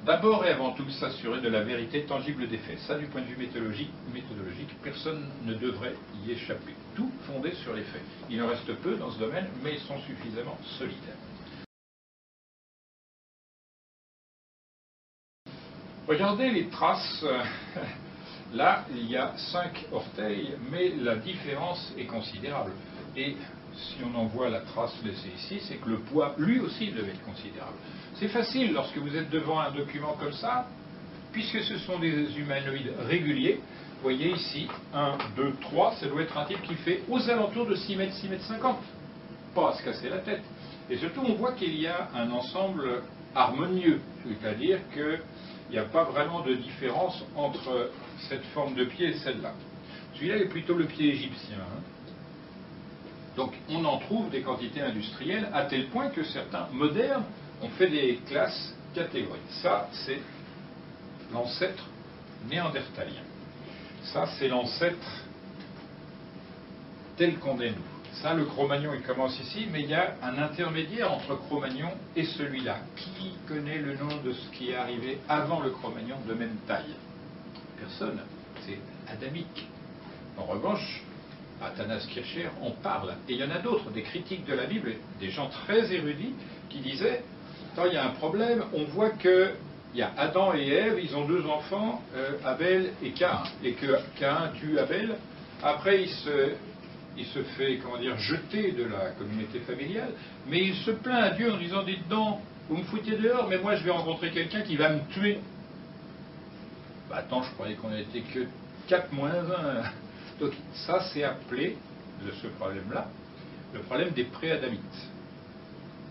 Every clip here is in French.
D'abord et avant tout, s'assurer de la vérité tangible des faits. Ça, du point de vue méthodologique, personne ne devrait y échapper. Tout fondé sur les faits. Il en reste peu dans ce domaine, mais ils sont suffisamment solides. Regardez les traces. Là, il y a 5 orteils, mais la différence est considérable. Et si on en voit la trace laissée ici, c'est que le poids, lui aussi, devait être considérable. C'est facile lorsque vous êtes devant un document comme ça, puisque ce sont des humanoïdes réguliers. Vous voyez ici, 1, 2, 3, ça doit être un type qui fait aux alentours de 6 mètres, 6 mètres 50. Pas à se casser la tête. Et surtout, on voit qu'il y a un ensemble harmonieux, c'est-à-dire qu'il n'y a pas vraiment de différence entre cette forme de pied et celle-là. Celui-là est plutôt le pied égyptien. Donc on en trouve des quantités industrielles à tel point que certains modernes ont fait des classes catégoriques. Ça, c'est l'ancêtre néandertalien. Ça, c'est l'ancêtre tel qu'on est nous. Ça, le Cro-Magnon, il commence ici, mais il y a un intermédiaire entre Cro-Magnon et celui-là. Qui connaît le nom de ce qui est arrivé avant le Cro-Magnon de même taille? Personne. C'est adamique. En revanche, Athanas Kircher en parle. Et il y en a d'autres, des critiques de la Bible, des gens très érudits, qui disaient, attends, il y a un problème, on voit que il y a Adam et Ève, ils ont 2 enfants, Abel et Caïn. Et que Caïn tue Abel, après il se fait, comment dire, jeter de la communauté familiale, mais il se plaint à Dieu en disant, dites donc, vous me foutiez dehors, mais moi je vais rencontrer quelqu'un qui va me tuer. Bah attends, je croyais qu'on n'était que 4 moins 1. Donc ça, c'est appelé, de ce problème-là, le problème des préadamites.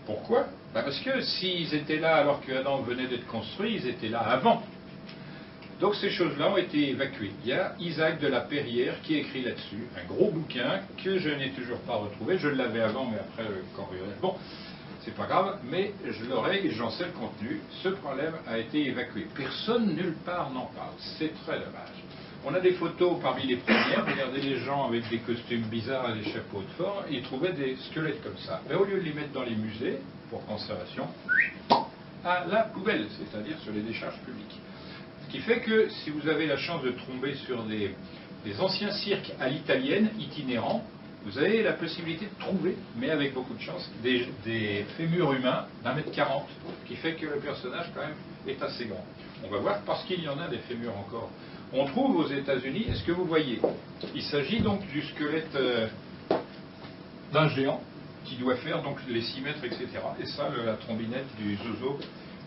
Pourquoi? Parce que s'ils étaient là alors que Adam venait d'être construit, ils étaient là avant. Donc ces choses-là ont été évacuées. Il y a Isaac de la Perrière qui écrit là-dessus, un gros bouquin que je n'ai toujours pas retrouvé. Je l'avais avant, mais après le cambriolage. Bon, c'est pas grave, mais je l'aurai et j'en sais le contenu. Ce problème a été évacué. Personne nulle part n'en parle. C'est très dommage. On a des photos parmi les premières. Regardez les gens avec des costumes bizarres et des chapeaux de forme. Ils trouvaient des squelettes comme ça. Mais au lieu de les mettre dans les musées pour conservation, à la poubelle, c'est-à-dire sur les décharges publiques. Ce qui fait que si vous avez la chance de tomber sur des anciens cirques à l'italienne, itinérants, vous avez la possibilité de trouver, mais avec beaucoup de chance, des fémurs humains d'1,40 m, ce qui fait que le personnage quand même est assez grand. On va voir parce qu'il y en a des fémurs encore. On trouve aux États-Unis, est-ce que vous voyez? Il s'agit donc du squelette d'un géant qui doit faire donc les 6 mètres, etc. Et ça, la trombinette du zozo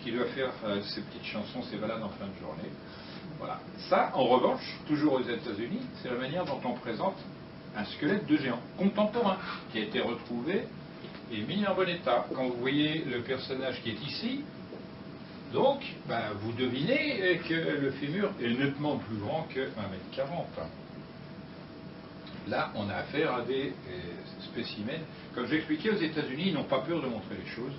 qui doit faire ses petites chansons, ses balades en fin de journée. Voilà. Ça, en revanche, toujours aux États-Unis, c'est la manière dont on présente un squelette de géant contemporain qui a été retrouvé et mis en bon état. Quand vous voyez le personnage qui est ici, donc, vous devinez que le fémur est nettement plus grand que 1,40 m. Là, on a affaire à des spécimens. Comme j'expliquais, aux États-Unis, ils n'ont pas peur de montrer les choses.